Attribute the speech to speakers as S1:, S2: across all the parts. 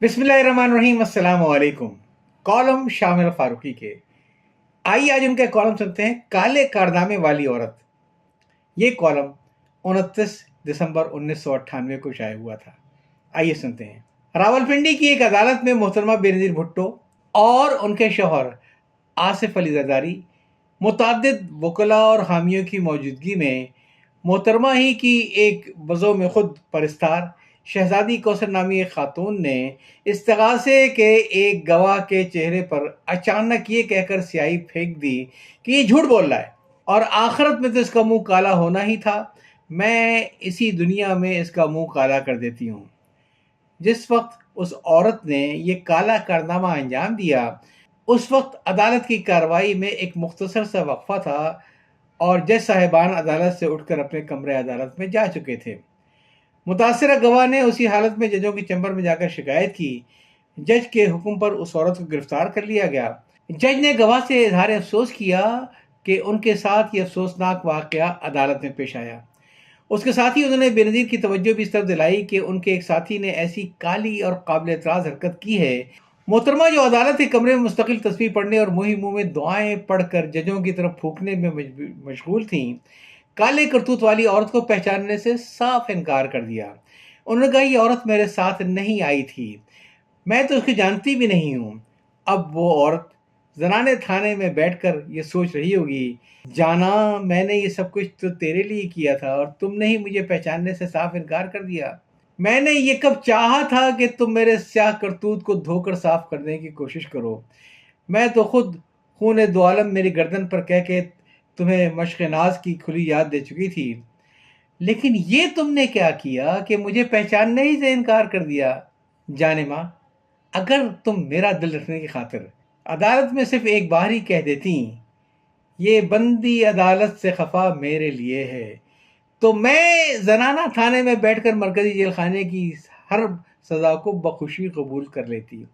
S1: बिस्मिल्लाहिर्रहमानिर्रहीम, अस्सलाम वालेकुम। कॉलम शामिल फारूकी के। आइए आज उनका कॉलम सुनते हैं, काले कारनामे वाली औरत। ये कॉलम 29 दिसंबर 1998 को शाये हुआ था। आइए सुनते हैं। रावलपिंडी की एक अदालत में मोहतरमा बेनज़ीर भुट्टो और उनके शौहर आसिफ अली जरदारी मुतअद्दिद वकला और हामियों की मौजूदगी में मोहतरमा ही की एक बज़ो में खुद परस्तार शहजादी कौसर नामी एक खातून ने इस्तगासे के एक गवाह के चेहरे पर अचानक ये कहकर स्याही फेंक दी कि ये झूठ बोल रहा है और आखिरत में तो इसका मुंह काला होना ही था। मैं इसी दुनिया में इसका मुंह काला कर देती हूँ। जिस वक्त उस औरत ने ये काला कारनामा अंजाम दिया, उस वक्त अदालत की कार्रवाई में एक मुख्तसर सा वक्फा था और जज साहिबान अदालत से उठकर अपने कमरे अदालत में जा चुके थे। मुतासिरा गवाह ने उसी हालत में जजों के चैम्बर में जाकर शिकायत की। जज के हुक्म पर उस औरत को गिरफ्तार कर लिया गया। जज ने गवाह से इजहार अफसोस किया कि उनके साथ ये अफसोसनाक वाक़या अदालत में पेश आया। उसके साथ ही उन्होंने बेनज़ीर की तवज्जो भी इस तरफ दिलाई कि उनके एक साथी ने ऐसी काली और काबिल एतराज़ हरकत की है। मोहतरमा जो अदालत के कमरे में मुस्तकिल तस्बीह पढ़ने और मुंह में दुआएं पढ़कर जजों की तरफ फूंकने में मशगूल थीं, काले करतूत वाली औरत को पहचानने से साफ इनकार कर दिया। उन्होंने कहा, ये औरत मेरे साथ नहीं आई थी, मैं तो उसको जानती भी नहीं हूँ। अब वो औरत जनाने थाने में बैठकर ये सोच रही होगी, जाना मैंने ये सब कुछ तो तेरे लिए किया था और तुमने ही मुझे पहचानने से साफ इनकार कर दिया। मैंने ये कब चाहा था कि तुम मेरे स्याह करतूत को धोकर साफ करने की कोशिश करो। मैं तो खुद खून दो आलम मेरी गर्दन पर कह के तुम्हें मश्क नाज की खुली याद दे चुकी थी, लेकिन ये तुमने क्या किया कि मुझे पहचानने ही से इनकार कर दिया। जाने माँ, अगर तुम मेरा दिल रखने की खातिर अदालत में सिर्फ एक बार ही कह देती, ये बंदी अदालत से खफा मेरे लिए है, तो मैं जनाना थाने में बैठकर मरकजी जेल खाने की हर सज़ा को बखुशी कबूल कर लेती।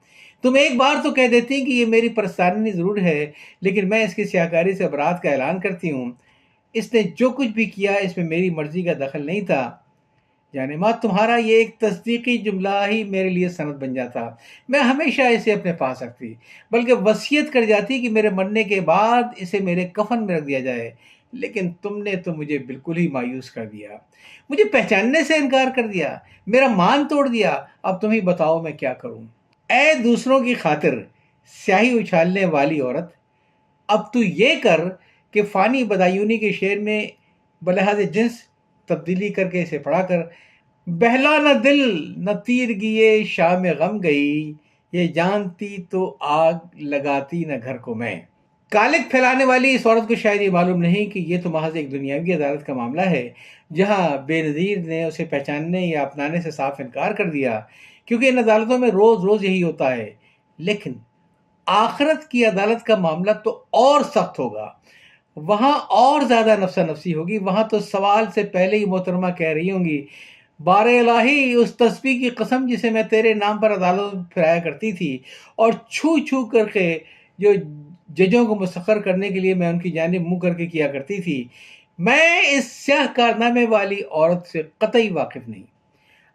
S1: तुम एक बार तो कह देती कि ये मेरी परस्तानी ज़रूर है, लेकिन मैं इसकी सियाकारी से बरात का ऐलान करती हूँ। इसने जो कुछ भी किया इसमें मेरी मर्जी का दखल नहीं था। यानी माँ, तुम्हारा ये एक तस्दीकी जुमला ही मेरे लिए सनद बन जाता। मैं हमेशा इसे अपने पास रखती, बल्कि वसीयत कर जाती कि मेरे मरने के बाद इसे मेरे कफन में रख दिया जाए। लेकिन तुमने तो मुझे बिल्कुल ही मायूस कर दिया, मुझे पहचानने से इनकार कर दिया, मेरा मान तोड़ दिया। अब तुम ही बताओ मैं क्या करूं। ऐ दूसरों की खातिर स्याही उछालने वाली औरत, अब तू ये कर कि फ़ानी बदायूनी के शेर में बलहाज जिन्स तब्दीली करके इसे पढ़ा कर, बहला न दिल न तीर गिए शाम गम गई, ये जानती तो आग लगाती न घर को मैं। कालिक फैलाने वाली इस औरत को शायद ये मालूम नहीं कि ये तो महज एक दुनियावी अदालत का मामला है, जहां बेनज़ीर ने उसे पहचानने या अपनाने से साफ इनकार कर दिया, क्योंकि इन अदालतों में रोज़ रोज़ यही होता है। लेकिन आखिरत की अदालत का मामला तो और सख्त होगा, वहां और ज़्यादा नफसा नफसी होगी। वहां तो सवाल से पहले ही मोहतरमा कह रही होंगी, बारे इलाही, उस तस्बीह की कसम जिसे मैं तेरे नाम पर अदालत में फिराया करती थी और छू छू करके जो जजों को मुसख्खर करने के लिए मैं उनकी जानिब मुंह करके किया करती थी, मैं इस स्याह कारनामे वाली औरत से कतई वाकिफ नहीं।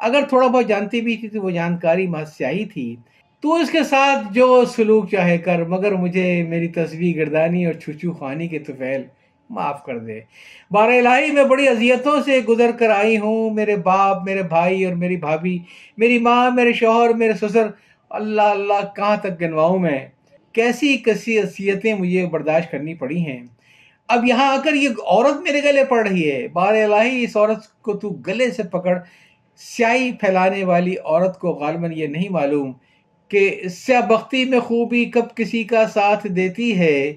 S1: अगर थोड़ा बहुत जानती भी थी तो वो जानकारी महज स्याही थी। तू इसके साथ जो सलूक चाहे कर, मगर मुझे मेरी तस्वीर गिरदानी और छुछू खानी के तुफैल माफ़ कर दे। बार इलाही, मैं बड़ी अजियतों से गुजर कर आई हूँ। मेरे बाप, मेरे भाई और मेरी भाभी, मेरी माँ, मेरे शौहर, मेरे ससुर, अल्लाह अल्लाह कहाँ तक गिनवाऊँ मैं। कैसी कैसी असियतें मुझे बर्दाश्त करनी पड़ी हैं। अब यहाँ आकर ये औरत मेरे गले पड़ रही है। बार इलाही, इस औरत को तू गले से पकड़। स्याही फैलाने वाली औरत को गालिबन ये नहीं मालूम कि स्याबख्ती में खूबी कब किसी का साथ देती है,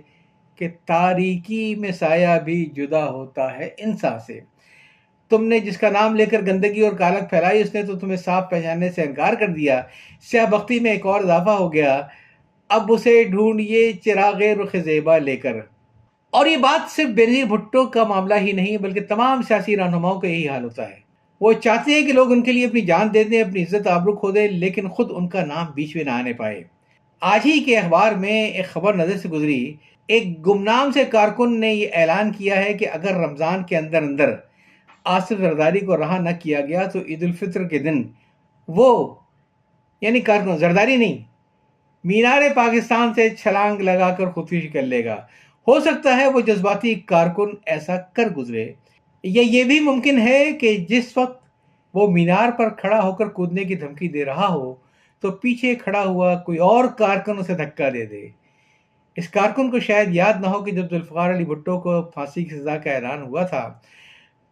S1: कि तारीकी में साया भी जुदा होता है इंसान से। तुमने जिसका नाम लेकर गंदगी और कालक फैलाई, उसने तो तुम्हें साफ पहचानने से इनकार कर दिया। स्याबख्ती में एक और इजाफा हो गया, अब उसे ढूंढिए चिरागे रुख ज़ेबा लेकर। और ये बात सिर्फ बेनज़ीर भुट्टो का मामला ही नहीं, बल्कि तमाम सियासी रहनुमाओं का यही हाल होता है। वो चाहते हैं कि लोग उनके लिए अपनी जान दे दें, अपनी इज्जत आबरू खो दें, लेकिन खुद उनका नाम बीच में ना आने पाए। आज ही के अखबार में एक खबर नज़र से गुजरी। एक गुमनाम से कारकुन ने यह ऐलान किया है कि अगर रमज़ान के अंदर अंदर आसिफ जरदारी को रहा न किया गया तो ईद उल फित्र के दिन वो یعنی کارکن زرداری نہیں، مینار پاکستان سے چھلانگ لگا کر خودکشی کر لے گا۔ ہو سکتا ہے وہ جذباتی کارکن ایسا کر گزرے، یا یہ بھی ممکن ہے کہ جس وقت وہ مینار پر کھڑا ہو کر کودنے کی دھمکی دے رہا ہو تو پیچھے کھڑا ہوا کوئی اور کارکن اسے دھکا دے دے۔ اس کارکن کو شاید یاد نہ ہو کہ جب ذوالفقار علی بھٹو کو پھانسی کی سزا کا اعلان ہوا تھا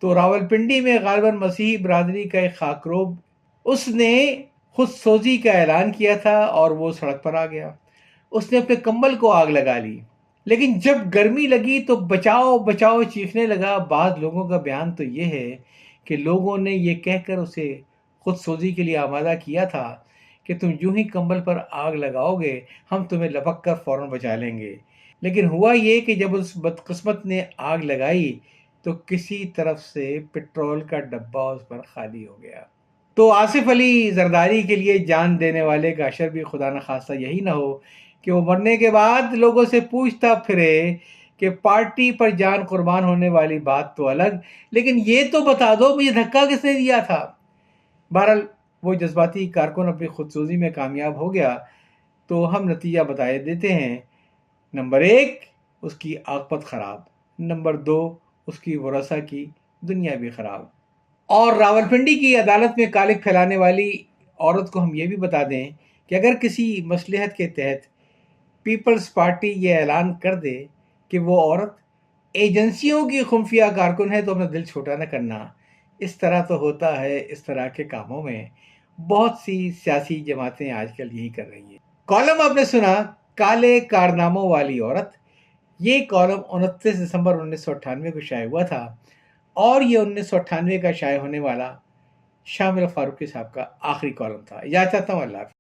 S1: تو راولپنڈی میں غالباً مسیحی برادری کا ایک خاکروب اس نے خود سوزی کا اعلان کیا تھا اور وہ سڑک پر آ گیا۔ اس نے اپنے کمبل کو آگ لگا لی، لیکن جب گرمی لگی تو بچاؤ بچاؤ چیخنے لگا۔ بعض لوگوں کا بیان تو یہ ہے کہ لوگوں نے یہ کہہ کر اسے خود سوزی کے لیے آمادہ کیا تھا کہ تم یوں ہی کمبل پر آگ لگاؤ گے ہم تمہیں لپک کر فوراً بچا لیں گے۔ لیکن ہوا یہ کہ جب اس بدقسمت نے آگ لگائی تو کسی طرف سے پٹرول کا ڈبہ اس پر خالی ہو گیا۔ تو آصف علی زرداری کے لیے جان دینے والے کا اشر بھی خدا نخواستہ یہی نہ ہو کہ وہ مرنے کے بعد لوگوں سے پوچھتا پھرے کہ پارٹی پر جان قربان ہونے والی بات تو الگ، لیکن یہ تو بتا دو مجھے دھکا کس نے دیا تھا۔ بہرحال وہ جذباتی کارکن اپنی خودسوزی میں کامیاب ہو گیا، تو ہم نتیجہ بتائے دیتے ہیں۔ نمبر 1، اس کی عاقبت خراب۔ نمبر 2، اس کی ورثہ کی دنیا بھی خراب۔ اور راولپنڈی کی عدالت میں کالک پھیلانے والی عورت کو ہم یہ بھی بتا دیں کہ اگر کسی مصلحت کے تحت پیپلز پارٹی یہ اعلان کر دے کہ وہ عورت ایجنسیوں کی خفیہ کارکن ہے تو اپنا دل چھوٹا نہ کرنا۔ اس طرح تو ہوتا ہے اس طرح کے کاموں میں، بہت سی سیاسی جماعتیں آج کل یہی کر رہی ہیں۔ کالم آپ نے سنا کالے کارناموں والی عورت۔ یہ کالم 29 دسمبر 1998 کو شائع ہوا تھا، اور یہ 1998 کا شائع ہونے والا شامل فاروقی صاحب کا آخری کالم تھا۔ اجازت چاہتا ہوں، اللہ حافظ۔